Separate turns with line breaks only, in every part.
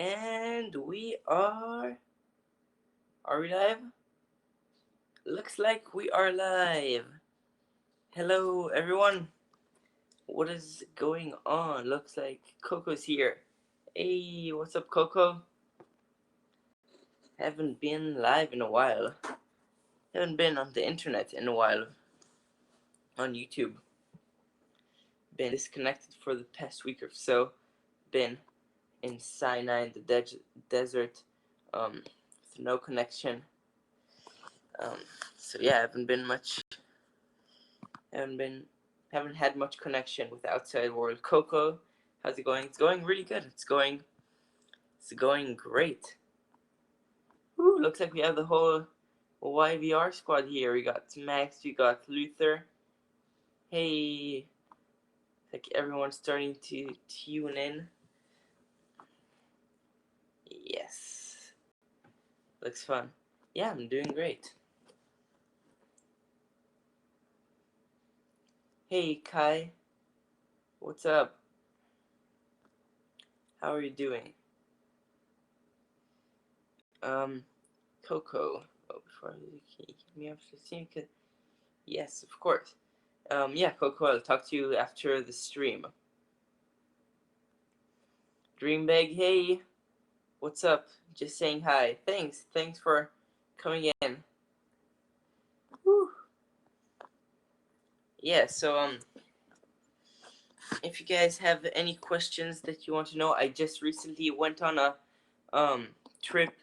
And we are we live? Looks like we are live. Hello everyone. What is going on? Looks like Coco's here. Hey, what's up Coco? Haven't been live in a while. Haven't been on the internet in a while. On YouTube. Been disconnected for the past week or so. Been in Sinai in the desert. With no connection. So yeah, haven't had much connection with the outside world. Coco, how's it going? It's going really good. It's going great. Ooh, looks like we have the whole YVR squad here. We got Max, we got Luther. Hey, like everyone's starting to tune in. Yes, looks fun. Yeah, I'm doing great. Hey Kai, what's up? How are you doing? Coco. Oh, before you can you get me after the stream? Yes, of course. Yeah, Coco, I'll talk to you after the stream. Dreambag, hey, what's up? Just saying hi. Thanks for coming in. Whew. Yeah, so if you guys have any questions that you want to know, I just recently went on a trip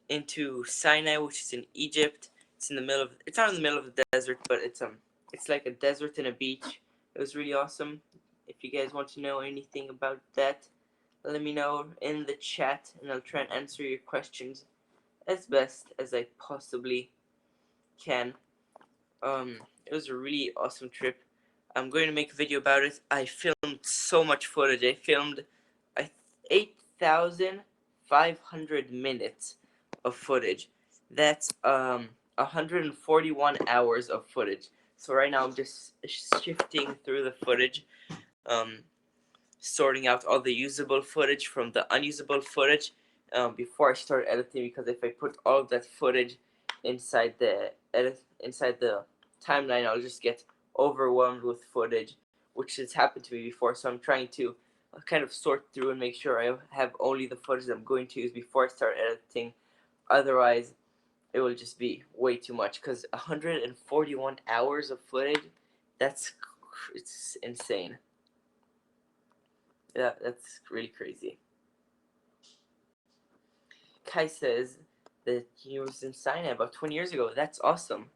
into Sinai, which is in Egypt. It's not in the middle of the desert, but it's like a desert and a beach. It was really awesome. If you guys want to know anything about that, let me know in the chat, and I'll try and answer your questions as best as I possibly can. It was a really awesome trip. I'm going to make a video about it. I filmed so much footage. I filmed 8,500 minutes of footage. That's 141 hours of footage. So right now I'm just shifting through the footage, um, sorting out all the usable footage from the unusable footage before I start editing, because if I put all of that footage inside the timeline, I'll just get overwhelmed with footage, which has happened to me before. So I'm trying to kind of sort through and make sure I have only the footage I'm going to use before I start editing. Otherwise, it will just be way too much, because 141 hours of footage, it's insane. Yeah, that's really crazy. Kai says that he was in Sinai about 20 years ago. That's awesome.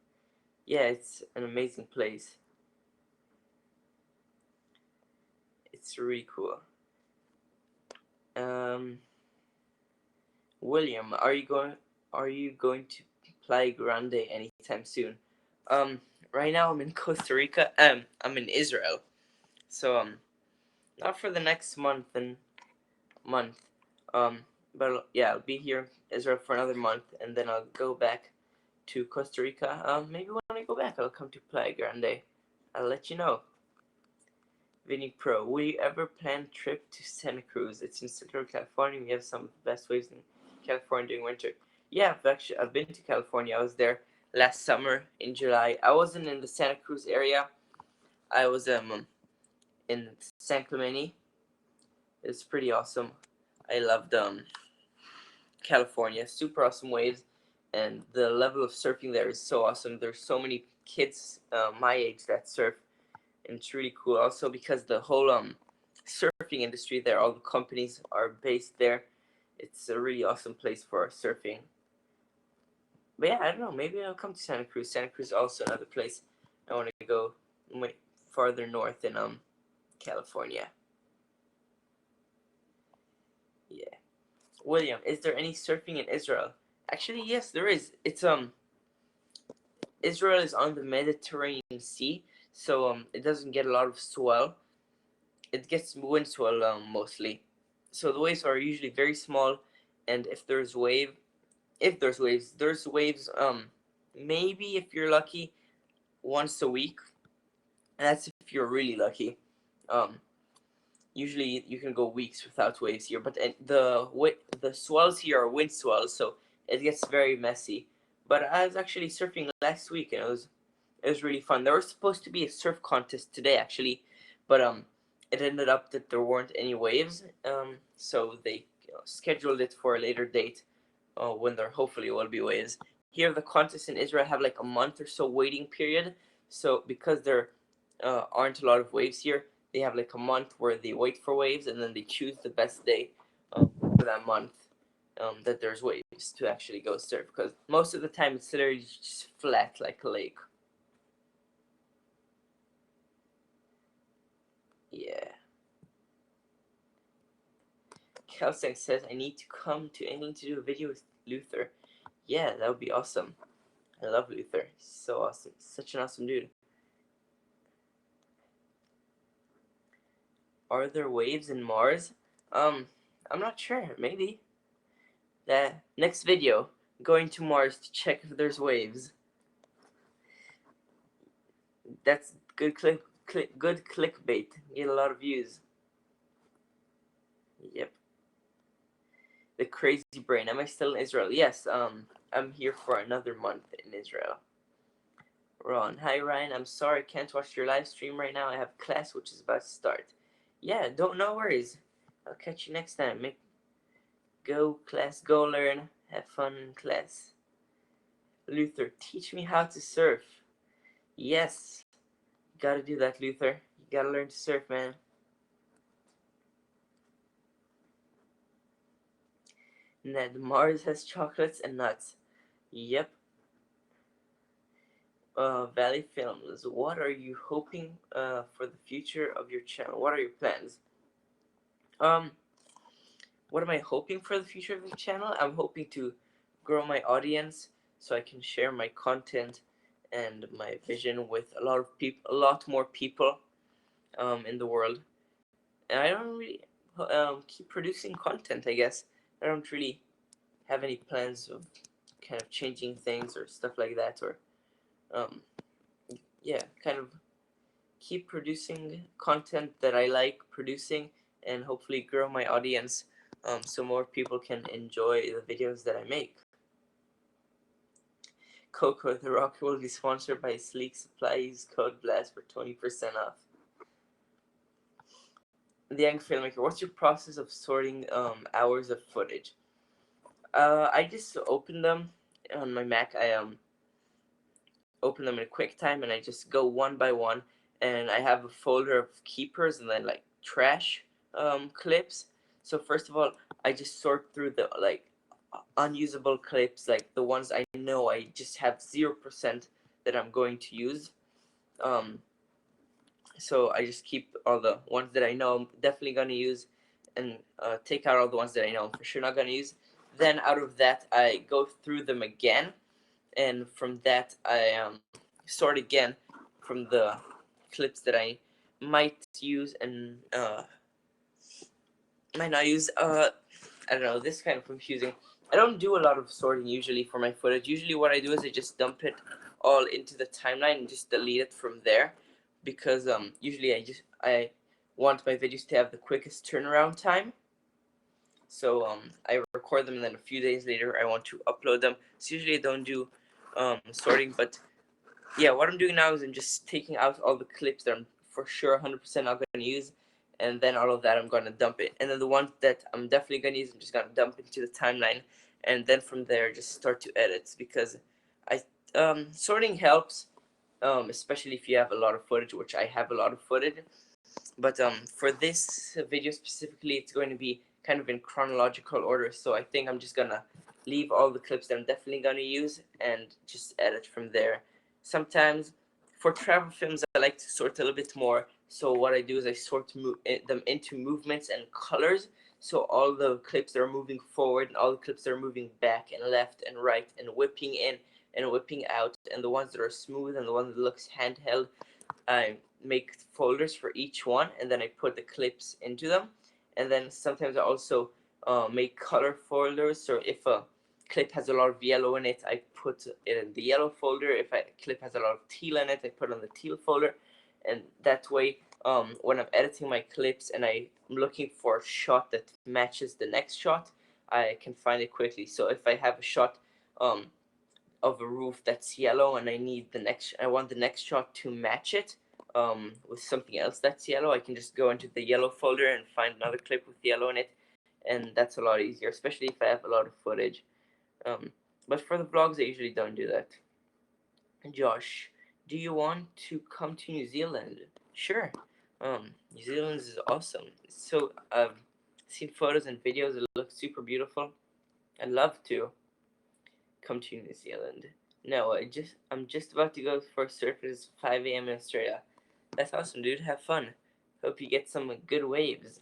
Yeah, it's an amazing place. It's really cool. William, are you going to play Grande anytime soon? Right now I'm in Costa Rica. I'm in Israel. So not for the next month. But yeah, I'll be here in Israel for another month, and then I'll go back to Costa Rica. Maybe when I go back, I'll come to Playa Grande. I'll let you know. Vinny Pro, will you ever plan a trip to Santa Cruz? It's in Central California. We have some of the best waves in California during winter. Yeah, I've been to California. I was there last summer in July. I wasn't in the Santa Cruz area. I was in San Clemente. It's pretty awesome. I loved California. Super awesome waves, and the level of surfing there is so awesome. There's so many kids my age that surf, and it's really cool. Also because the whole surfing industry there, all the companies are based there. It's a really awesome place for surfing. But yeah, I don't know. Maybe I'll come to Santa Cruz. Santa Cruz is also another place I want to go way farther north in California. Yeah. William, is there any surfing in Israel? Actually, yes, there is. It's Israel is on the Mediterranean Sea, so it doesn't get a lot of swell. It gets wind swell mostly. So the waves are usually very small, and if there's waves, there's waves maybe if you're lucky once a week. And that's if you're really lucky. Um usually you can go weeks without waves here, but the swells here are wind swells, so it gets very messy. But I was actually surfing last week, and it was really fun. There was supposed to be a surf contest today, actually, but it ended up that there weren't any waves. So they scheduled it for a later date, when there hopefully will be waves. Here, the contests in Israel have like a month or so waiting period. So because there aren't a lot of waves here, they have like a month where they wait for waves, and then they choose the best day for that month that there's waves to actually go surf. Because most of the time it's literally just flat like a lake. Yeah. Kelsang says I need to do a video with Luther. Yeah, that would be awesome. I love Luther. He's so awesome. Such an awesome dude. Are there waves in Mars? I'm not sure. Maybe. The next video, going to Mars to check if there's waves. That's good good clickbait. Get a lot of views. Yep. The crazy brain. Am I still in Israel? Yes. I'm here for another month in Israel. Ron. Hi Ryan. I'm sorry I can't watch your live stream right now. I have class which is about to start. Yeah. No worries. I'll catch you next time. Go class. Go learn. Have fun in class. Luther, teach me how to surf. Yes. You gotta do that, Luther. You gotta learn to surf, man. Ned, Mars has chocolates and nuts. Yep. Valley Films, what are you hoping for the future of your channel? What are your plans? What am I hoping for the future of the channel? I'm hoping to grow my audience so I can share my content and my vision with a lot more people in the world. And I don't really keep producing content, I guess. I don't really have any plans of kind of changing things or stuff like that, or yeah, kind of keep producing content that I like producing, and hopefully grow my audience so more people can enjoy the videos that I make. Coco the Rock will be sponsored by Sleek Supply. Use code BLAST for 20% off. The Young Filmmaker, what's your process of sorting hours of footage? I just open them on my Mac. I open them in QuickTime, and I just go one by one, and I have a folder of keepers and then like trash clips. So first of all, I just sort through the like unusable clips, like the ones I know I just have 0% that I'm going to use. So I just keep all the ones that I know I'm definitely gonna use, and take out all the ones that I know I'm for sure not gonna use. Then out of that, I go through them again, and from that I sort again from the clips that I might use and might not use. I don't know. This is kind of confusing. I don't do a lot of sorting usually for my footage. Usually, what I do is I just dump it all into the timeline and just delete it from there, because usually I want my videos to have the quickest turnaround time. So I record them, and then a few days later I want to upload them. So usually I don't do sorting, but yeah, what I'm doing now is I'm just taking out all the clips that I'm for sure 100% not going to use, and then all of that I'm going to dump it. And then the ones that I'm definitely going to use, I'm just going to dump into the timeline, and then from there just start to edit, because I sorting helps, especially if you have a lot of footage, which I have a lot of footage. But for this video specifically, it's going to be kind of in chronological order, so I think I'm just going to leave all the clips that I'm definitely going to use and just edit from there. Sometimes for travel films, I like to sort a little bit more. So what I do is I sort them into movements and colors. So all the clips that are moving forward and all the clips that are moving back and left and right and whipping in and whipping out, and the ones that are smooth and the ones that looks handheld, I make folders for each one, and then I put the clips into them. And then sometimes I also make color folders. So if a clip has a lot of yellow in it, I put it in the yellow folder. If a clip has a lot of teal in it, I put it on the teal folder. And that way when I'm editing my clips and I'm looking for a shot that matches the next shot, I can find it quickly. So if I have a shot of a roof that's yellow and I want the next shot to match it with something else that's yellow, I can just go into the yellow folder and find another clip with yellow in it, and that's a lot easier, especially if I have a lot of footage. But for the vlogs, I usually don't do that. Josh, do you want to come to New Zealand? Sure. New Zealand is awesome. So I've seen photos and videos. It looks super beautiful. I'd love to come to New Zealand. No, I'm just about to go for a surf. It's 5 a.m. in Australia. That's awesome, dude. Have fun. Hope you get some good waves.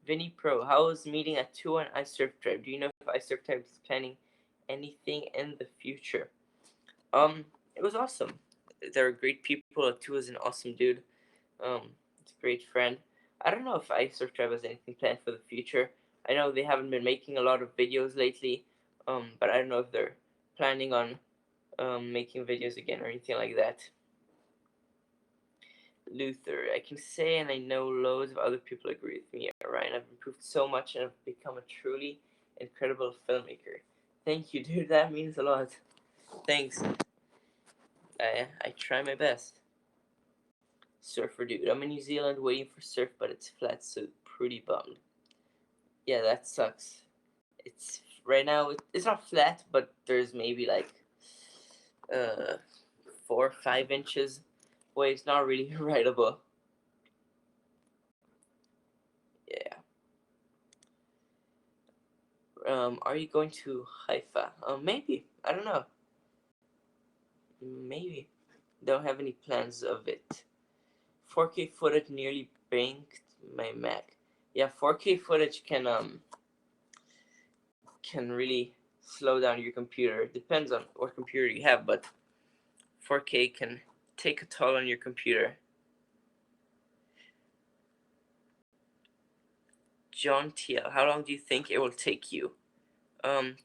Vinny Pro, how was meeting at 2 on Ice Surf Tribe? Do you know if Ice Surf Tribe is planning anything in the future? It was awesome. They're great people. Tua is an awesome dude. It's a great friend. I don't know if Ice Surf Tribe has anything planned for the future. I know they haven't been making a lot of videos lately. But I don't know if they're planning on making videos again or anything like that. Luther, I can say, and I know loads of other people agree with me, Orion. I've improved so much and I've become a truly incredible filmmaker. Thank you, dude. That means a lot. Thanks. I try my best. Surfer dude, I'm in New Zealand waiting for surf, but it's flat, so pretty bummed. Yeah, that sucks. It's right now. It's not flat, but there's maybe like 4 or 5 inches waves. Not really rideable. Yeah. Are you going to Haifa? Maybe. I don't know. Maybe. Don't have any plans of it. 4K footage nearly banked my Mac. Yeah, 4K footage can really slow down your computer. It depends on what computer you have, but 4K can take a toll on your computer. John TL, how long do you think it will take you?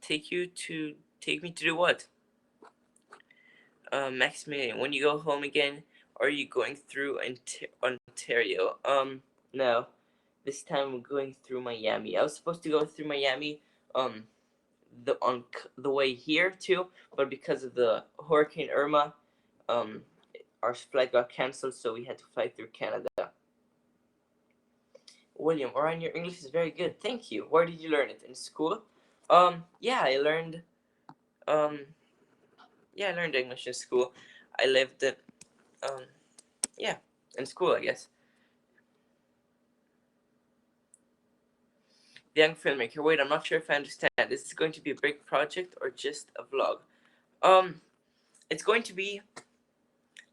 Take me to do what? Maximilian, when you go home again, are you going through Ontario? No. This time I'm going through Miami. I was supposed to go through Miami, on the way here too, but because of the Hurricane Irma, um, our flight got canceled, so we had to fly through Canada. William, Orion, your English is very good. Thank you. Where did you learn it? In school? Yeah, I learned. Um, yeah, I learned English in school. I lived it. Yeah, in school, I guess. The young filmmaker. Wait, I'm not sure if I understand. Is this going to be a big project or just a vlog? It's going to be.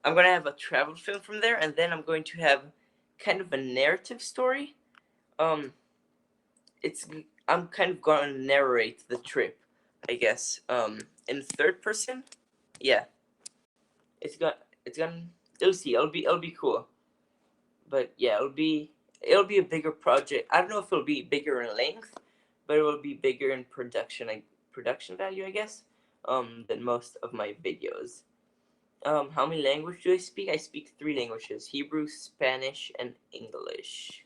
I'm going to have a travel film from there, and then I'm going to have kind of a narrative story. Um, it's I'm kind of going to narrate the trip, I guess. In third person. Yeah, it's gonna. You'll see. It'll be cool. But yeah, it'll be a bigger project. I don't know if it'll be bigger in length, but it will be bigger in production value, I guess, than most of my videos. How many languages do I speak? I speak 3 languages: Hebrew, Spanish, and English.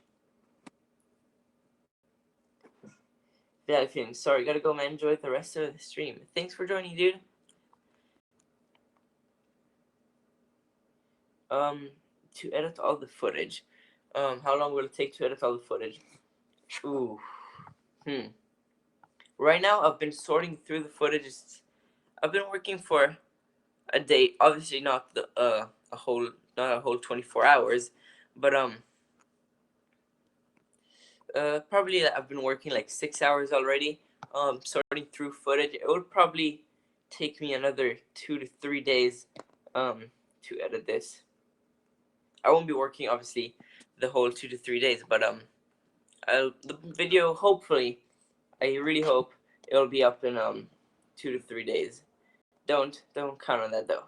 Yeah, feeling sorry. Gotta go, man. Enjoy the rest of the stream. Thanks for joining, dude. To edit all the footage. How long will it take to edit all the footage? Ooh. Right now, I've been sorting through the footage. I've been working for a day. Obviously, not a whole 24 hours, but probably I've been working like 6 hours already. Sorting through footage. It would probably take me another 2 to 3 days, to edit this. I won't be working obviously the whole 2 to 3 days, but the video, hopefully, I really hope it'll be up in 2 to 3 days. Don't count on that though.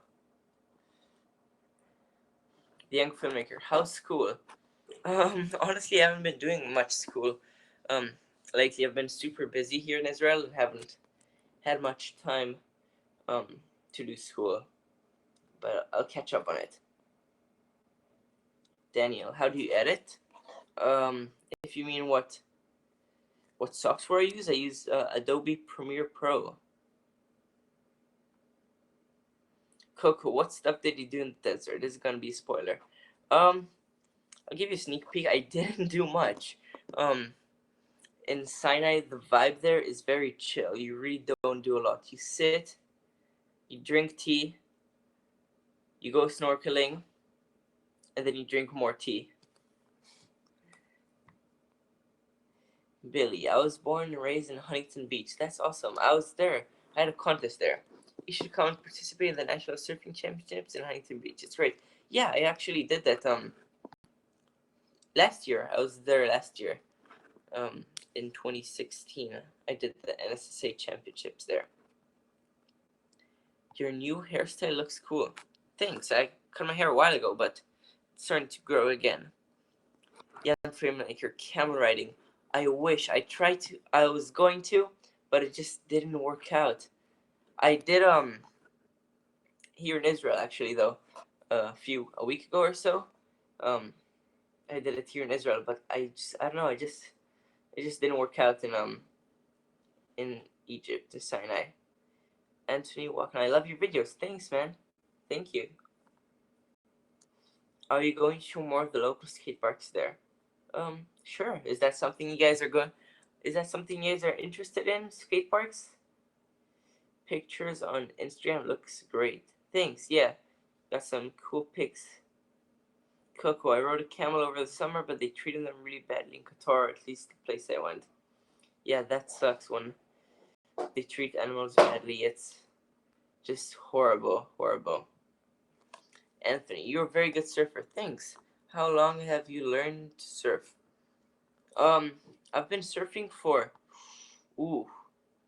The young filmmaker. How's school? Honestly, I haven't been doing much school. Um, Lately I've been super busy here in Israel and haven't had much time um to do school. But I'll catch up on it. Daniel, how do you edit? If you mean what software I use Adobe Premiere Pro. Coco, what stuff did you do in the desert? This is gonna be a spoiler. I'll give you a sneak peek. I didn't do much. In Sinai, the vibe there is very chill. You really don't do a lot. You sit, you drink tea, you go snorkeling, and then you drink more tea. Billy, I was born and raised in Huntington Beach. That's awesome. I was there. I had a contest there. You should come and participate in the National Surfing Championships in Huntington Beach. It's great. Yeah, I actually did that last year. I was there last year. In 2016. I did the NSSA Championships there. Your new hairstyle looks cool. Thanks. I cut my hair a while ago, but it's starting to grow again. Young Freeman, like your camel riding. I wish. I was going to, but it just didn't work out. I did here in Israel actually though, a week ago or so. I did it here in Israel, but I don't know, it just didn't work out in Egypt, in Sinai. Anthony Walken, I love your videos. Thanks, man. Thank you. Are you going to more of the local skate parks there? Sure. Is that something you guys are interested in? Skate parks? Pictures on Instagram looks great. Thanks. Yeah, got some cool pics. Coco, I rode a camel over the summer, but they treated them really badly in Qatar, at least the place I went. Yeah, that sucks when they treat animals badly. It's just horrible. Anthony, you're a very good surfer. Thanks. How long have you learned to surf? I've been surfing for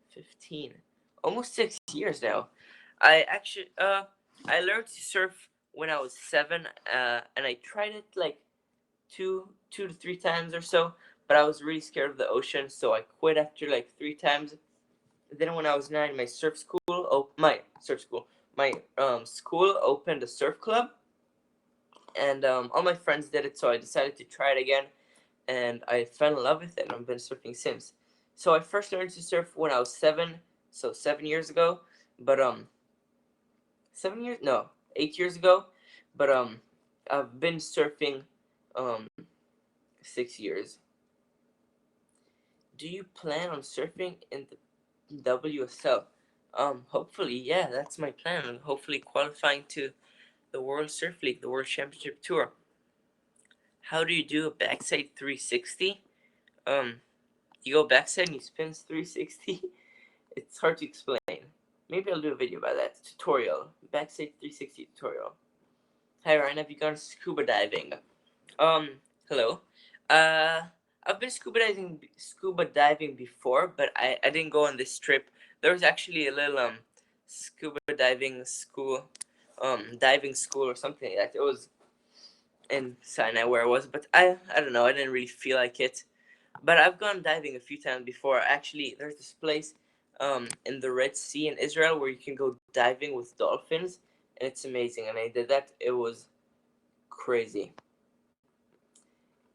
15, almost 6 years now. I learned to surf when I was 7, and I tried it like two to 3 times or so, but I was really scared of the ocean, so I quit after like 3 times. Then when I was 9, my school opened a surf club, and all my friends did it, so I decided to try it again, and I fell in love with it, and I've been surfing since. So I first learned to surf when I was 7, so 7 years ago, but 8 years ago, but I've been surfing 6 years. Do you plan on surfing in the WSL? Hopefully, yeah, that's my plan. Hopefully qualifying to the World Surf League, the World Championship Tour. How do you do a backside 360? You go backside and you spin 360. It's hard to explain. Maybe I'll do a video about that. Tutorial. Backside 360 tutorial. Hi Ryan, have you gone scuba diving? Hello. I've been scuba diving before, but I didn't go on this trip. There was actually a little scuba diving school or something like that. It was in Sinai where I was, but I don't know, I didn't really feel like it. But I've gone diving a few times before. Actually, there's this place in the Red Sea in Israel where you can go diving with dolphins, and it's amazing. And I did that. It was crazy.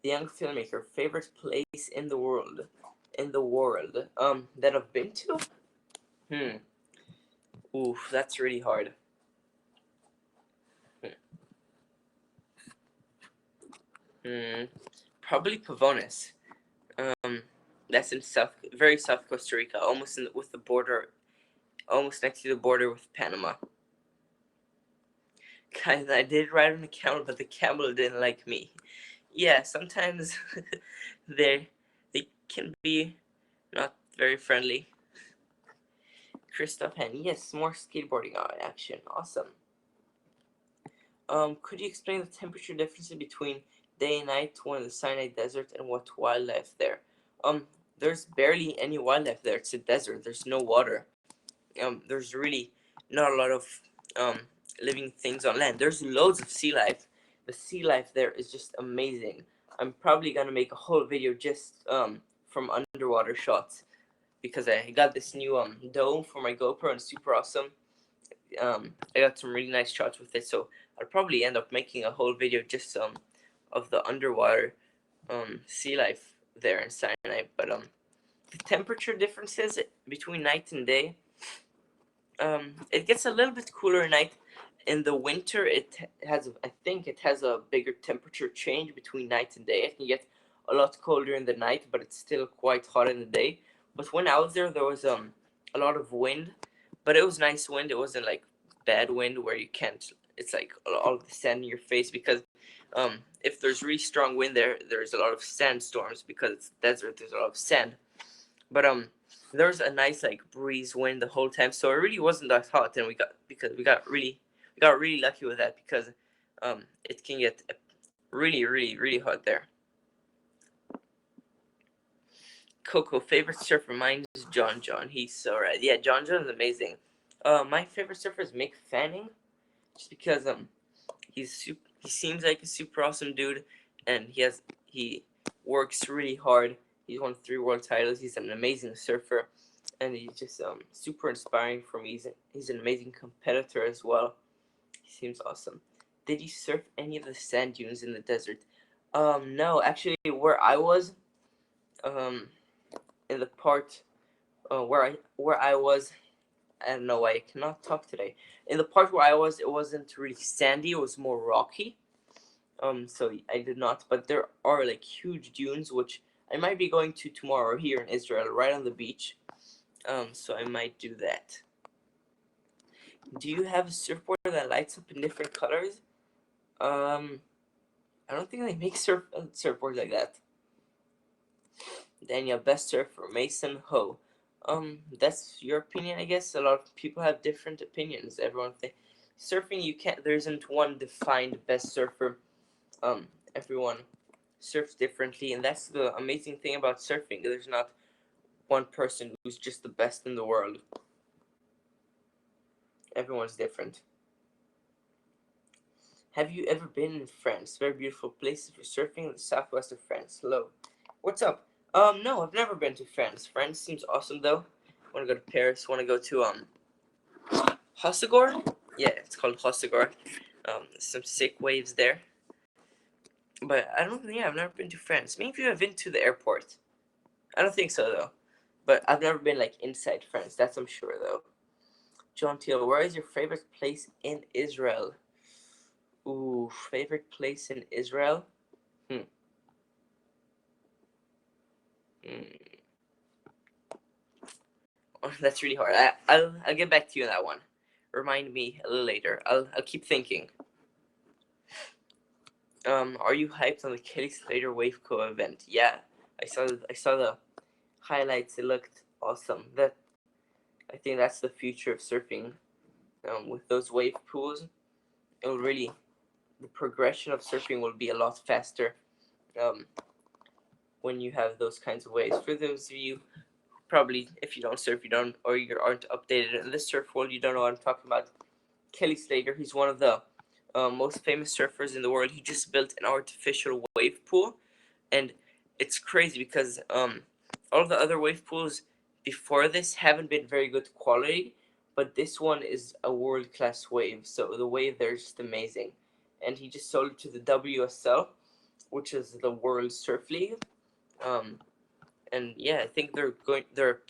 The young filmmaker, favorite place in the world? That I've been to? Oof, that's really hard. Probably Pavones. That's in very South Costa Rica, almost next to the border with Panama. Guys, I did ride on a camel, but the camel didn't like me. Yeah, sometimes they can be not very friendly. Christoph Hen, yes, more skateboarding action. Awesome. Could you explain the temperature differences between day and night when the Sinai Desert and what wildlife there? There's barely any wildlife there. It's a desert. There's no water. There's really not a lot of living things on land. There's loads of sea life. The sea life there is just amazing. I'm probably gonna make a whole video just from underwater shots because I got this new dome for my GoPro and it's super awesome. I got some really nice shots with it, so I'll probably end up making a whole video just of the underwater sea life there in Sinai. But the temperature differences between night and day, it gets a little bit cooler at night. In the winter, I think it has a bigger temperature change between night and day. It can get a lot colder in the night, but it's still quite hot in the day. But when I was there was a lot of wind, but it was nice wind. It wasn't like bad wind where you can't. It's like all of the sand in your face, because if there's really strong wind there's a lot of sandstorms because it's desert. There's a lot of sand, but there was a nice like breeze wind the whole time, so it really wasn't that hot, and we got really lucky with that, because it can get really hot there. Coco, favorite surfer? Mine is John. He's so right. Yeah, John is amazing. My favorite surfer is Mick Fanning, just because he seems like a super awesome dude, and he works really hard. He's won 3 world titles. He's an amazing surfer, and he's just super inspiring for me. He's an amazing competitor as well. He seems awesome. Did you surf any of the sand dunes in the desert? No, actually, where I was, in the part where I was, I don't know why I cannot talk today. In the part where I was, it wasn't really sandy. It was more rocky. So I did not. But there are like huge dunes, which I might be going to tomorrow here in Israel, right on the beach. So I might do that. Do you have a surfboard that lights up in different colors? I don't think they make surfboards like that. Daniel, best surfer, Mason Ho. That's your opinion, I guess. A lot of people have different opinions. Everyone think surfing, you can't. There isn't one defined best surfer. Everyone surfs differently, and that's the amazing thing about surfing. There's not one person who's just the best in the world. Everyone's different. Have you ever been in France? Very beautiful place for surfing in the southwest of France. Hello. What's up? No, I've never been to France. France seems awesome though. Want to go to Paris. Want to go to Hossegor? Yeah, it's called Hossegor. Some sick waves there. But I don't. Yeah, I've never been to France. Maybe I've been to the airport. I don't think so though. But I've never been like inside France. That's I'm sure though. John Teal, where is your favorite place in Israel? Ooh, favorite place in Israel? Hmm. Oh, that's really hard. I'll get back to you on that one. Remind me a little later. I'll keep thinking. Are you hyped on the Kelly Slater Waveco event? Yeah, I saw the highlights. It looked awesome. I think that's the future of surfing. With those wave pools, the progression of surfing will be a lot faster. When you have those kinds of waves. For those of you, probably if you don't surf, you don't, or you aren't updated in this surf world, you don't know what I'm talking about. Kelly Slater, he's one of the most famous surfers in the world. He just built an artificial wave pool, and it's crazy because all the other wave pools before this haven't been very good quality, but this one is a world-class wave. So the wave there is just amazing, and he just sold it to the WSL, which is the World Surf League. And yeah, I think they're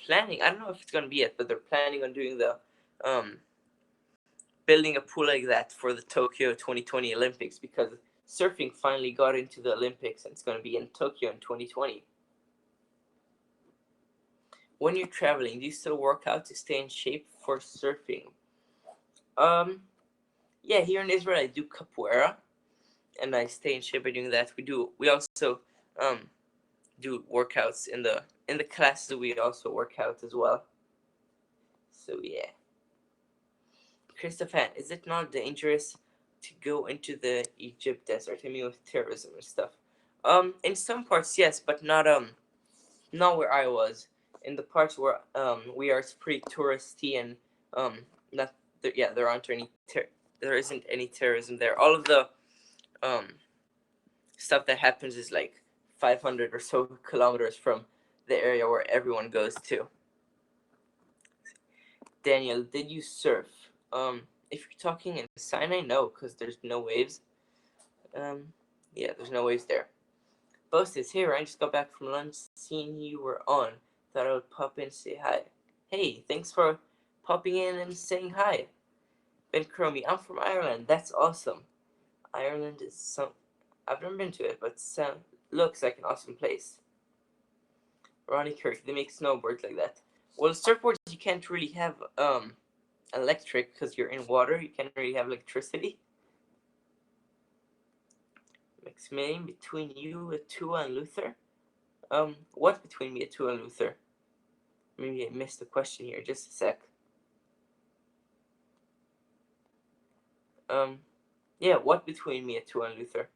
planning. I don't know if it's gonna be it, but they're planning on doing the building a pool like that for the Tokyo 2020 Olympics, because surfing finally got into the Olympics and it's going to be in Tokyo in 2020. When you're traveling, do you still work out to stay in shape for surfing? Yeah, here in Israel I do capoeira, and I stay in shape by doing that. We also do workouts in the classes. We also work out as well. So yeah. Christopher, is it not dangerous to go into the Egypt desert? I mean, with terrorism and stuff. In some parts, yes, but not where I was. In the parts where we are, it's pretty touristy, and not yeah, there isn't any terrorism there. All of the um stuff that happens is like 500 or so kilometers from the area where everyone goes to. Daniel, did you surf? If you're talking in Sinai, no, because there's no waves. Um, Yeah, there's no waves there. Bo says, hey Ryan, just got back from lunch, seeing you were on. Thought I would pop in and say hi. Hey, thanks for popping in and saying hi. Ben Cromie, I'm from Ireland. That's awesome. Ireland is some... I've never been to it, but looks like an awesome place. Ronnie Kirk, they make snowboards like that. Well, surfboards you can't really have electric because you're in water. You can't really have electricity. Maximilian, between you, Atua, and Luther? What between me, Atua, and Luther? Maybe I missed the question here. Just a sec. Yeah, what between me, Atua, and Luther?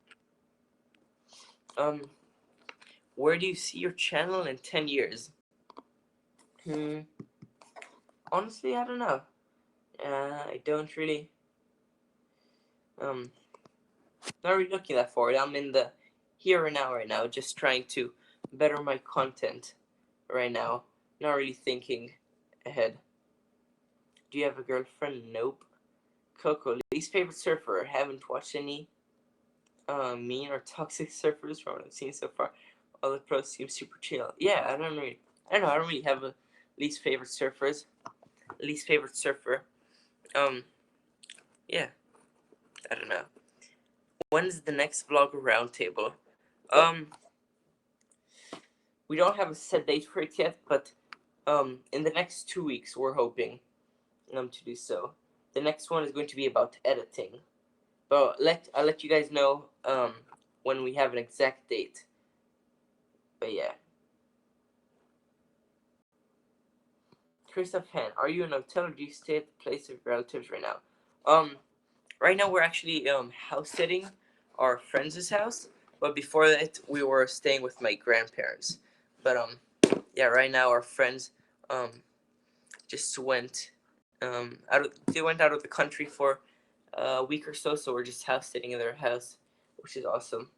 Where do you see your channel in 10 years? Honestly, I don't know. I don't really, not really looking that forward. I'm in the here and now right now, just trying to better my content right now. Not really thinking ahead. Do you have a girlfriend? Nope. Coco, least favorite surfer? Haven't watched any mean or toxic surfers from what I've seen so far. All the pros seem super chill. Yeah, I don't know. I don't really have a least favorite surfers. Least favorite surfer. Yeah, I don't know. When's the next vlogger roundtable? We don't have a set date for it yet, but in the next 2 weeks we're hoping to do so. The next one is going to be about editing, but I'll let you guys know when we have an exact date. But yeah. Christoph Han, are you in a hotel or do you stay at the place of your relatives right now? Right now we're actually house sitting our friends' house, but before that we were staying with my grandparents. But yeah, right now our friends just went they went out of the country for a week or so, so we're just house sitting in their house, which is awesome.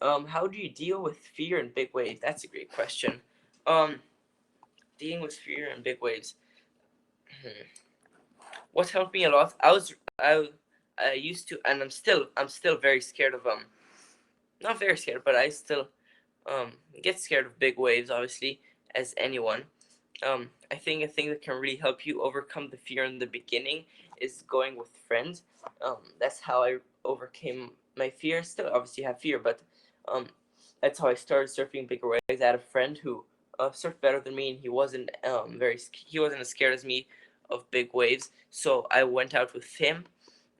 How do you deal with fear and big waves? That's a great question. Dealing with fear and big waves. What helped me a lot? I used to, and I'm still very scared of not very scared, but I still get scared of big waves, obviously, as anyone. I think a thing that can really help you overcome the fear in the beginning is going with friends. That's how I overcame my fear. Still, obviously, have fear, but that's how I started surfing bigger waves. I had a friend who surfed better than me, and he wasn't as scared as me of big waves. So I went out with him,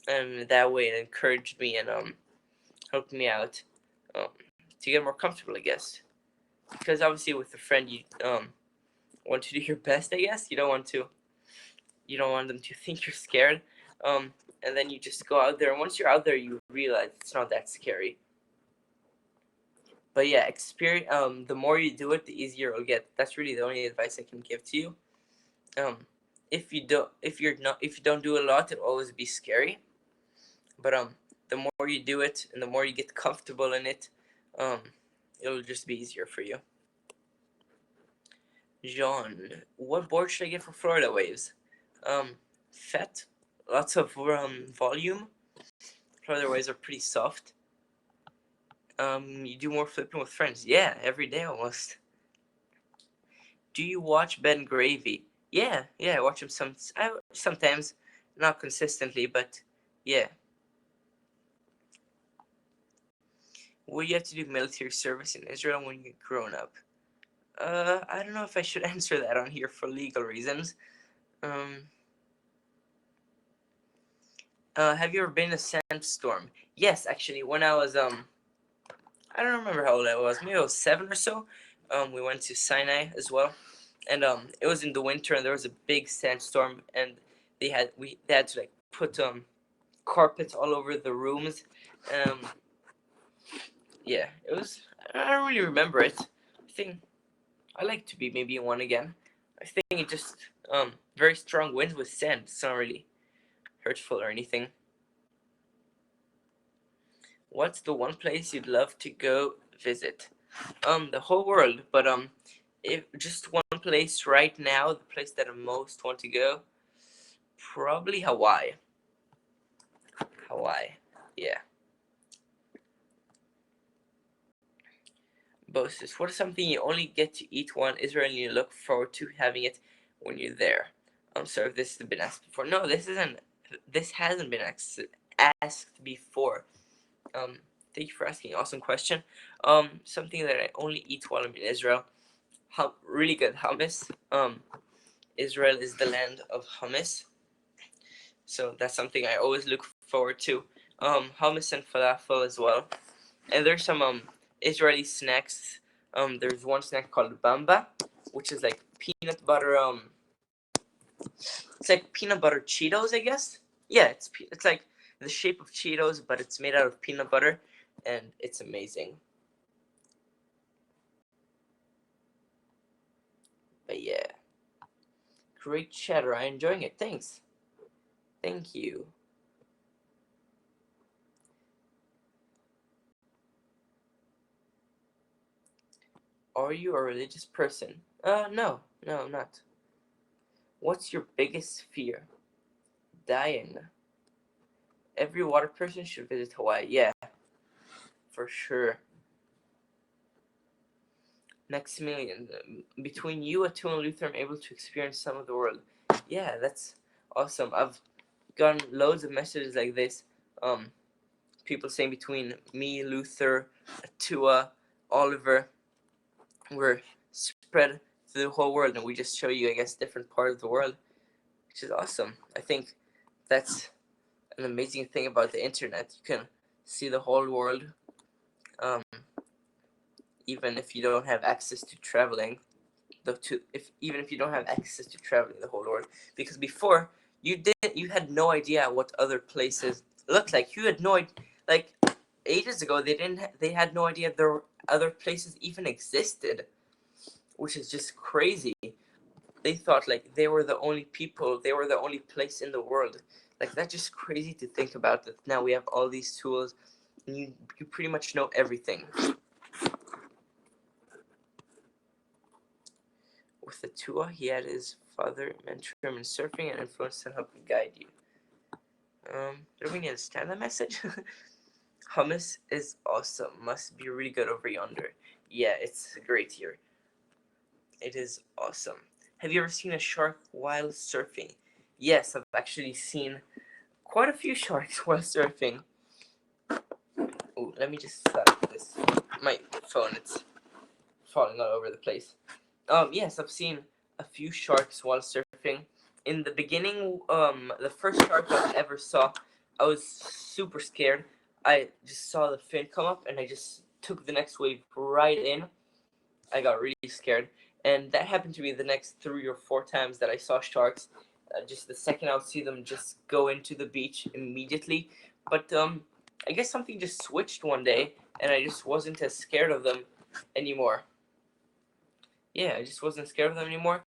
and that way it encouraged me and helped me out to get more comfortable, I guess. Because obviously, with a friend, you want to do your best, I guess. You don't want them to think you're scared. And then you just go out there, and once you're out there, you realize it's not that scary. But yeah, the more you do it, the easier it'll get. That's really the only advice I can give to you. If you don't do a lot, it'll always be scary. But the more you do it, and the more you get comfortable in it, it'll just be easier for you. John, what board should I get for Florida waves? Fat, lots of volume. Florida waves are pretty soft. You do more flipping with friends. Yeah, every day almost. Do you watch Ben Gravy? Yeah, I watch him sometimes, not consistently, but yeah. Will you have to do military service in Israel when you get grown up? I don't know if I should answer that on here for legal reasons. Have you ever been in a sandstorm? Yes, actually, when I was I don't remember how old I was. Maybe I was 7 or so. We went to Sinai as well, and it was in the winter, and there was a big sandstorm, and they had to like put carpets all over the rooms. Yeah, it was. I don't really remember it. I think I like to be maybe in one again. I think it just very strong winds with sand. It's not really hurtful or anything. What's the one place you'd love to go visit? The whole world, but if just one place right now, the place that I most want to go, probably Hawaii. Hawaii. Yeah. Bosses, what is something you only get to eat while in Israel and you look forward to having it when you're there? I'm sorry if this has been asked before. No, this isn't. This hasn't been asked before. Thank you for asking. Awesome question. Something that I only eat while I'm in Israel. Really good hummus. Israel is the land of hummus, so that's something I always look forward to. Hummus and falafel as well. And there's some Israeli snacks. There's one snack called bamba, which is like peanut butter. It's like peanut butter Cheetos, I guess. Yeah, it's like the shape of Cheetos, but it's made out of peanut butter, and it's amazing. But yeah, great chatter. I'm enjoying it. Thanks. Thank you. Are you a religious person? No, I'm not. What's your biggest fear? Dying. Every water person should visit Hawaii. Yeah, for sure. Maximilian, between you, Atul, and Luther, I'm able to experience some of the world. Yeah, that's awesome. I've gotten loads of messages like this. People saying between me, Luther, Atua, Oliver, we're spread through the whole world, and we just show you, I guess, different part of the world, which is awesome. I think that's an amazing thing about the internet. You can see the whole world, um, even if you don't have access to traveling. Even if you don't have access to traveling the whole world, because before you had no idea what other places looked like. You had no idea, like ages ago they had no idea there were other places even existed, which is just crazy. They thought like they were the only people, they were the only place in the world. Like that's just crazy to think about, that now we have all these tools and you pretty much know everything. With the Tua, he had his father mentor him in surfing and influenced and helped guide you. Don't we understand that message? Hummus is awesome. Must be really good over yonder. Yeah, it's great here. It is awesome. Have you ever seen a shark while surfing? Yes, I've actually seen quite a few sharks while surfing. Ooh, let me just stop this. My phone, it's falling all over the place. Yes, I've seen a few sharks while surfing. In the beginning, the first shark I ever saw, I was super scared. I just saw the fin come up, and I just took the next wave right in. I got really scared, and that happened to me the next 3 or 4 times that I saw sharks. Just the second I would see them, just go into the beach immediately. But I guess something just switched one day, and I just wasn't as scared of them anymore. Yeah, I just wasn't scared of them anymore.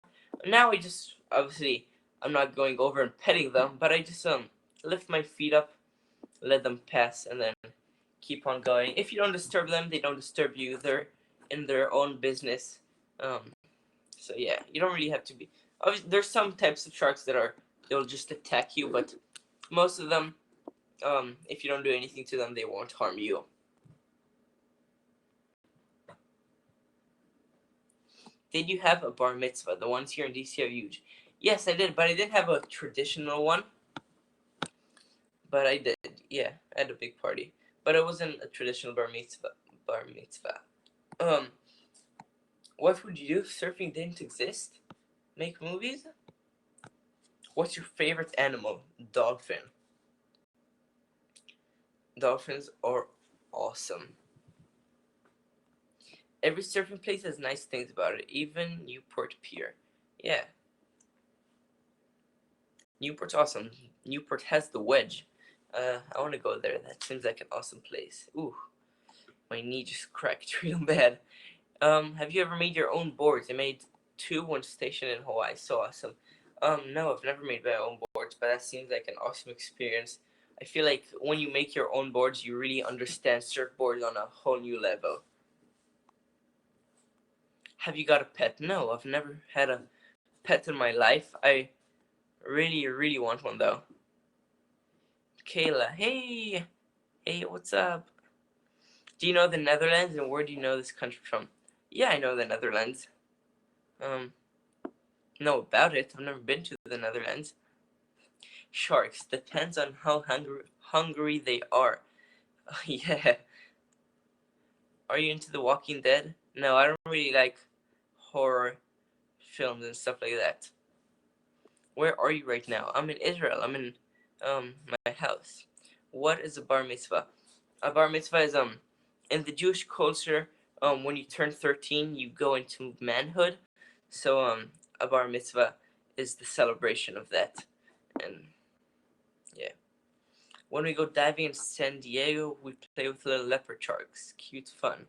Now I just, obviously, I'm not going over and petting them, but I just lift my feet up, let them pass, and then keep on going. If you don't disturb them, they don't disturb you. They're in their own business. So yeah, you don't really have to be. Obviously, there's some types of sharks that they'll just attack you, but most of them, if you don't do anything to them, they won't harm you. Did you have a bar mitzvah? The ones here in DC are huge. Yes, I did, but I didn't have a traditional one. But I did, yeah. I had a big party, but it wasn't a traditional bar mitzvah. Bar mitzvah. What would you do if surfing didn't exist? Make movies? What's your favorite animal? Dolphin. Dolphins are awesome. Every surfing place has nice things about it, even Newport Pier. Yeah. Newport's awesome. Newport has the wedge. I want to go there. That seems like an awesome place. Ooh, my knee just cracked real bad. Have you ever made your own boards? I made 2 one station in Hawaii. So awesome. No, I've never made my own boards, but that seems like an awesome experience. I feel like when you make your own boards, you really understand surfboards on a whole new level. Have you got a pet? No, I've never had a pet in my life. I really, really want one though. Kayla, hey Hey, what's up? Do you know the Netherlands, and where do you know this country from? Yeah, I know the Netherlands. Know about it. I've never been to the Netherlands. Sharks. Depends on how hungry they are. Yeah. Are you into The Walking Dead? No, I don't really like horror films and stuff like that. Where are you right now? I'm in Israel. I'm in my house. What is a bar mitzvah? A bar mitzvah is in the Jewish culture, when you turn 13 you go into manhood. So a bar mitzvah is the celebration of that. And yeah. When we go diving in San Diego, we play with little leopard sharks. Cute fun.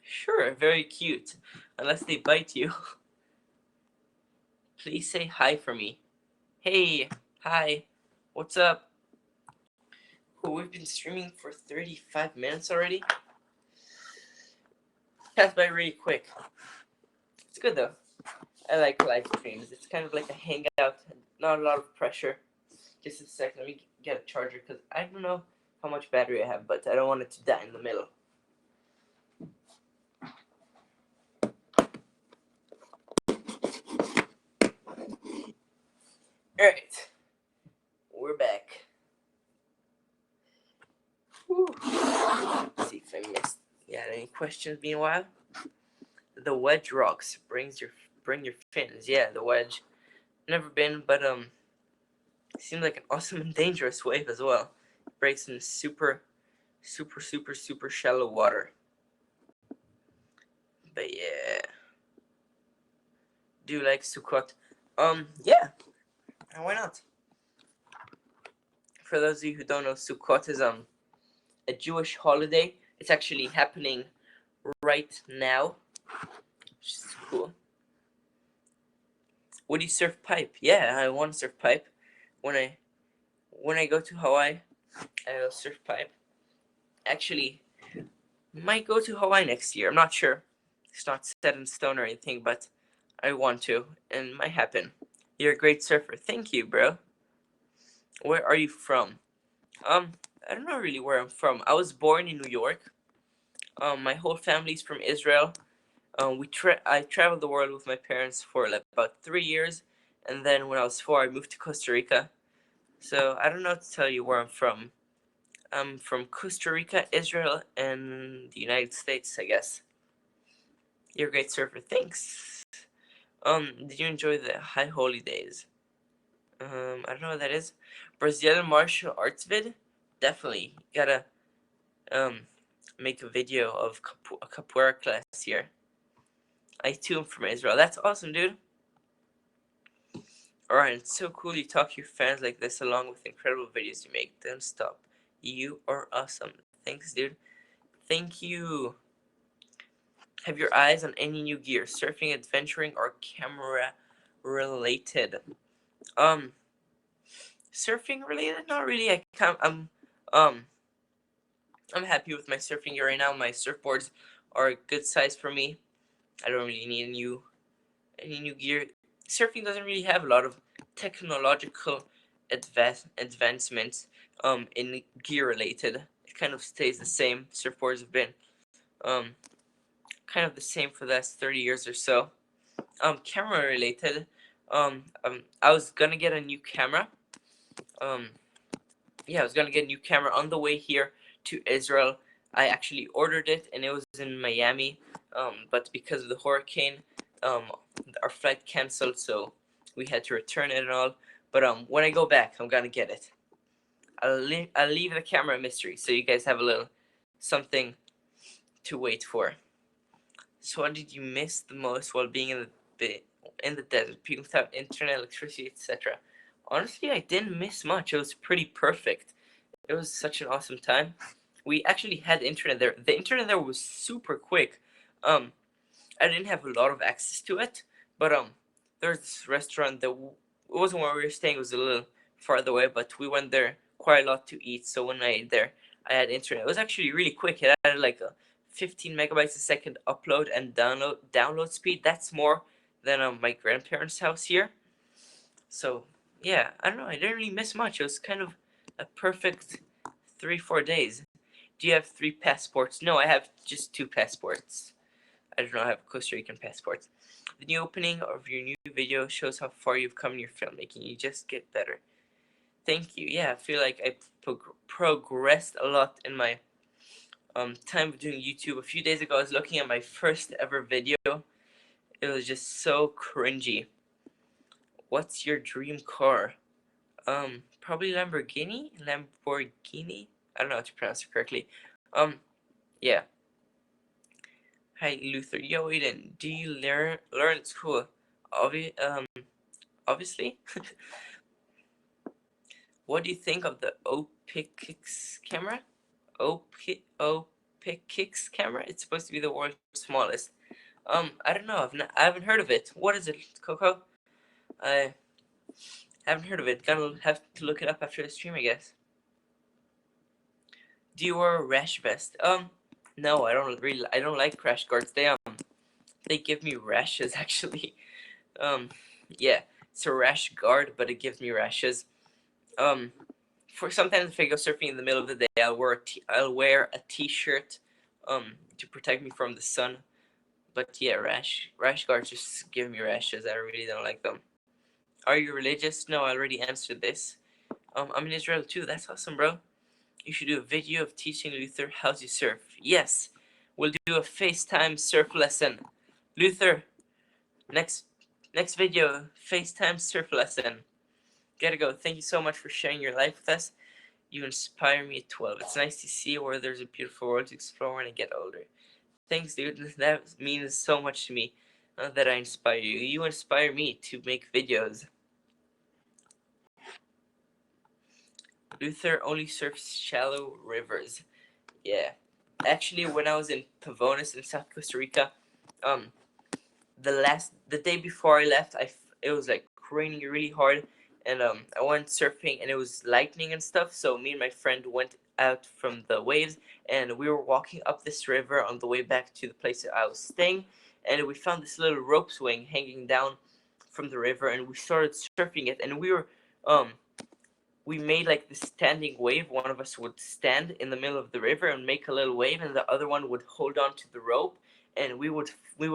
Sure, very cute. Unless they bite you. Please say hi for me. Hey, hi. What's up? Oh, we've been streaming for 35 minutes already. Passed by really quick. It's good though. I like live streams. It's kind of like a hangout, not a lot of pressure. Just a second, let me get a charger because I don't know how much battery I have, but I don't want it to die in the middle. Alright, we're back. Whew. Let's see if I missed. Yeah, any questions meanwhile? The wedge rocks bring your fins. Yeah, the wedge. Never been, but seems like an awesome and dangerous wave as well. Breaks in super shallow water. But yeah. Do you like Sukkot? Yeah. Why not? For those of you who don't know, Sukkot is a Jewish holiday. It's actually happening right now, which is cool. Would you surf pipe? Yeah, I want to surf pipe. When I go to Hawaii, I'll surf pipe. Actually, might go to Hawaii next year. I'm not sure. It's not set in stone or anything, but I want to, and it might happen. You're a great surfer. Thank you, bro. Where are you from? I don't know really where I'm from. I was born in New York. My whole family's from Israel. I traveled the world with my parents for like about 3 years, and then when I was 4, I moved to Costa Rica. So I don't know what to tell you where I'm from. I'm from Costa Rica, Israel, and the United States, I guess. You're a great surfer. Thanks. Did you enjoy the High Holy Days? I don't know what that is. Brazilian martial arts vid? Definitely. Gotta make a video of a capoeira class here. I too am from Israel. That's awesome, dude. Orion, it's so cool you talk to your fans like this along with incredible videos you make. Don't stop. You are awesome. Thanks, dude. Thank you. Have your eyes on any new gear? Surfing, adventuring, or camera related? Surfing related? Not really. I'm happy with my surfing gear right now. My surfboards are a good size for me. I don't really need any new gear. Surfing doesn't really have a lot of technological advancements in gear related. It kind of stays the same. Surfboards have been kind of the same for the last 30 years or so. Camera related, I was gonna get a new camera. Yeah, I was gonna get a new camera on the way here to Israel. I actually ordered it and it was in Miami, but because of the hurricane, our flight canceled, so we had to return it and all. But when I go back, I'm gonna get it. I'll leave the camera a mystery, so you guys have a little something to wait for. So what did you miss the most while being in the desert, being without internet, electricity, etc.? Honestly, I didn't miss much. It was pretty perfect. It was such an awesome time. We actually had internet there. The internet there was super quick. I didn't have a lot of access to it, but there's this restaurant that it wasn't where we were staying. It was a little farther away, but we went there quite a lot to eat. So when I ate there, I had internet. It was actually really quick. It had like a 15 megabytes a second upload and download speed. That's more than my grandparents' house here. So yeah, I don't know. I didn't really miss much. It was kind of a perfect 3-4 days. Do you have 3 passports? No, I have just 2 passports. I do not have a Costa Rican passport. The new opening of your new video shows how far you've come in your filmmaking. You just get better. Thank you. Yeah, I feel like I progressed a lot in my time of doing YouTube. A few days ago, I was looking at my first ever video. It was just so cringy. What's your dream car? Probably Lamborghini? Lamborghini? I don't know how to pronounce it correctly. Yeah. Hi, Luther. Yo, Aiden, do you learn at school? Obviously. What do you think of the OPIX camera? OPIX camera? It's supposed to be the world's smallest. I don't know. I haven't heard of it. What is it, Coco? I haven't heard of it. Gonna have to look it up after the stream, I guess. Do you wear a rash vest? No, I don't like rash guards. They give me rashes actually. Yeah, it's a rash guard, but it gives me rashes. For sometimes if I go surfing in the middle of the day, I'll wear a t-shirt, to protect me from the sun. But yeah, rash guards just give me rashes. I really don't like them. Are you religious? No, I already answered this. I'm in Israel too. That's awesome, bro. You should do a video of teaching Luther how to surf. Yes, we'll do a FaceTime surf lesson. Luther, next video, FaceTime surf lesson. Gotta go. Thank you so much for sharing your life with us. You inspire me at 12. It's nice to see where there's a beautiful world to explore when I get older. Thanks, dude. That means so much to me, that I inspire you. You inspire me to make videos. Luther only surfs shallow rivers. Yeah. Actually, when I was in Pavones in South Costa Rica, the day before I left, it was like raining really hard, and I went surfing and it was lightning and stuff. So me and my friend went out from the waves, and we were walking up this river on the way back to the place that I was staying, and we found this little rope swing hanging down from the river, and we started surfing it, and we made like this standing wave. One of us would stand in the middle of the river and make a little wave, and the other one would hold on to the rope, and we would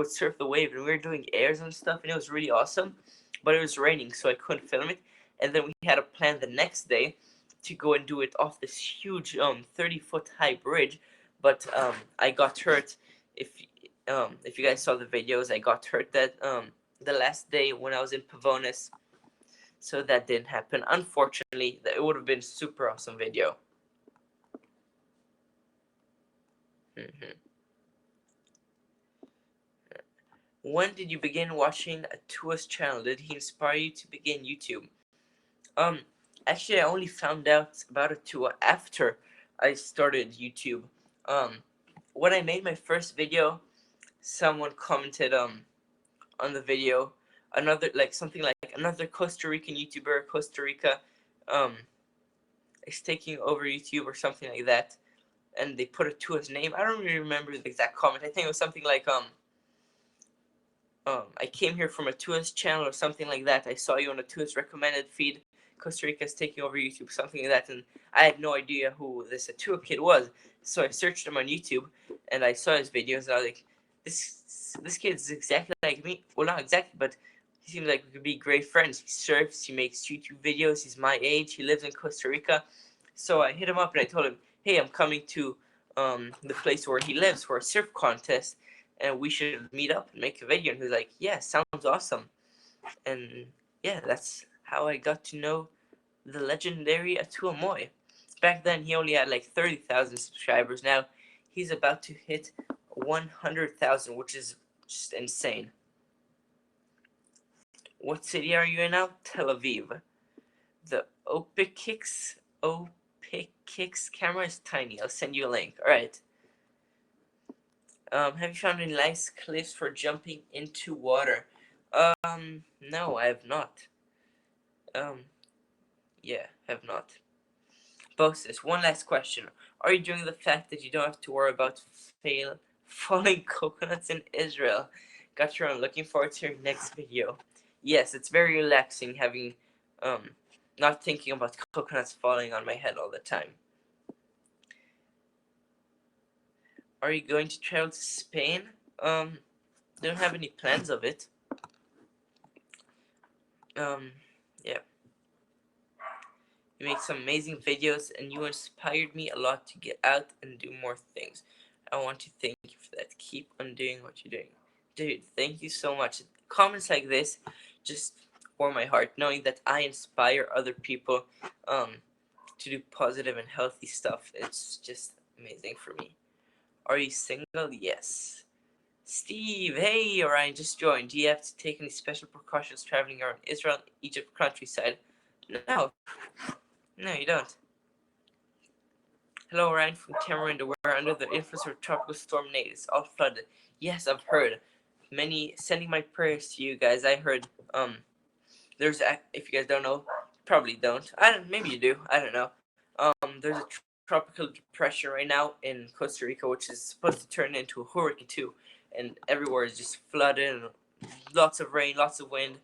surf the wave, and we were doing airs and stuff, and it was really awesome. But it was raining, so I couldn't film it. And then we had a plan the next day to go and do it off this huge 30-foot high bridge, but I got hurt. If you guys saw the videos, I got hurt that the last day when I was in Pavones. So that didn't happen. Unfortunately, it would have been a super awesome video. When did you begin watching Atua's channel? Did he inspire you to begin YouTube? Actually, I only found out about Atua after I started YouTube. When I made my first video, someone commented on the video, another Costa Rican YouTuber, Costa Rica, is taking over YouTube or something like that, and they put Atua's name. I don't really remember the exact comment. I think it was something like I came here from Atua's channel or something like that. I saw you on Atua's recommended feed. Costa Rica is taking over YouTube, something like that, and I had no idea who this Atua kid was. So I searched him on YouTube, and I saw his videos, and I was like, this kid's exactly like me. Well, not exactly, but he seems like we could be great friends. He surfs, he makes YouTube videos, he's my age, he lives in Costa Rica. So I hit him up and I told him, hey, I'm coming to the place where he lives for a surf contest, and we should meet up and make a video. And he was like, yeah, sounds awesome. And yeah, that's how I got to know the legendary Atua Moy. Back then, he only had like 30,000 subscribers. Now, he's about to hit 100,000, which is just insane. What city are you in now? Tel Aviv. The OPIX camera is tiny. I'll send you a link. Alright. Have you found any nice cliffs for jumping into water? No, I have not. Yeah, have not. Bosses, one last question. Are you enjoying the fact that you don't have to worry about falling coconuts in Israel? Got you on. Looking forward to your next video. Yes, it's very relaxing having, not thinking about coconuts falling on my head all the time. Are you going to travel to Spain? Don't have any plans of it. Yeah. You make some amazing videos, and you inspired me a lot to get out and do more things. I want to thank you for that. Keep on doing what you're doing. Dude, thank you so much. Comments like this just warm my heart, knowing that I inspire other people to do positive and healthy stuff. It's just amazing for me. Are you single? Yes. Steve, hey, Orion just joined. Do you have to take any special precautions traveling around Israel and Egypt countryside? No. No, you don't. Hello, Orion from Tamarind. We're under the influence of tropical storm Nate. It's all flooded. Yes, I've heard. Many sending my prayers to you guys. I heard, there's, if you guys don't know, probably don't. Maybe you do. I don't know. There's a tropical depression right now in Costa Rica, which is supposed to turn into a hurricane too. And everywhere is just flooded and lots of rain, lots of wind.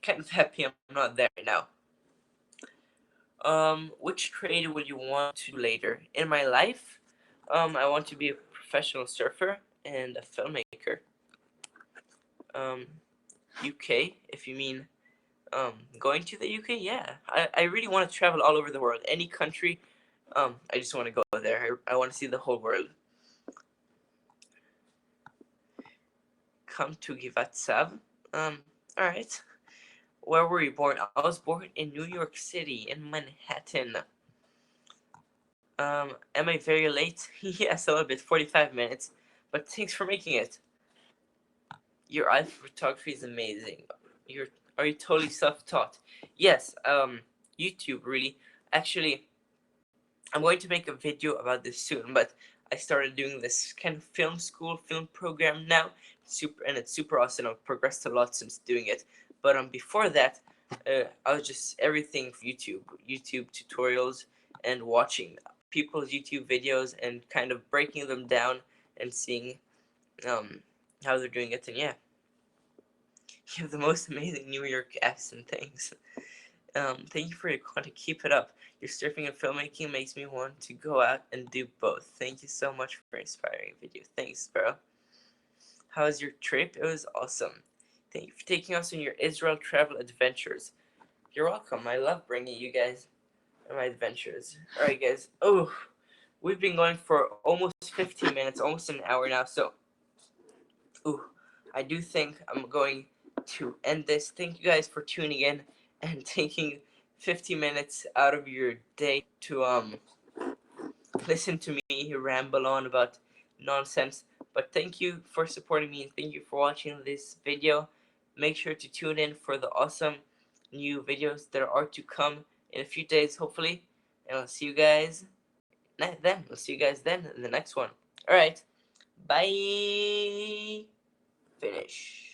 Kind of happy I'm not there right now. Which trade will you want to do later? In my life, I want to be a professional surfer and a filmmaker. UK, if you mean, going to the UK, yeah. I really want to travel all over the world. Any country, I just want to go there. I want to see the whole world. Come to Givatsav. Alright. Where were you born? I was born in New York City, in Manhattan. Am I very late? Yes, a little bit, 45 minutes. But thanks for making it. Your eye for photography is amazing. Are you totally self-taught? Yes, YouTube, really. Actually, I'm going to make a video about this soon, but I started doing this kind of film school, film program now. It's super awesome. I've progressed a lot since doing it. But before that, I was just everything YouTube tutorials, and watching people's YouTube videos and kind of breaking them down and seeing how they're doing it. And yeah, you have the most amazing New York accent. Thanks. Thank you for your content. Keep it up. Your surfing and filmmaking makes me want to go out and do both. Thank you so much for inspiring video. Thanks, bro. How was your trip? It was awesome. Thank you for taking us on your Israel travel adventures. You're welcome. I love bringing you guys on my adventures. Alright, guys. Oh, we've been going for almost 15 minutes, almost an hour now, so I do think I'm going to end this. Thank you guys for tuning in and taking 50 minutes out of your day to listen to me ramble on about nonsense. But thank you for supporting me, and thank you for watching this video. Make sure to tune in for the awesome new videos that are to come in a few days, hopefully. And I'll see you guys then. We'll see you guys then in the next one. Alright. Bye. Finish.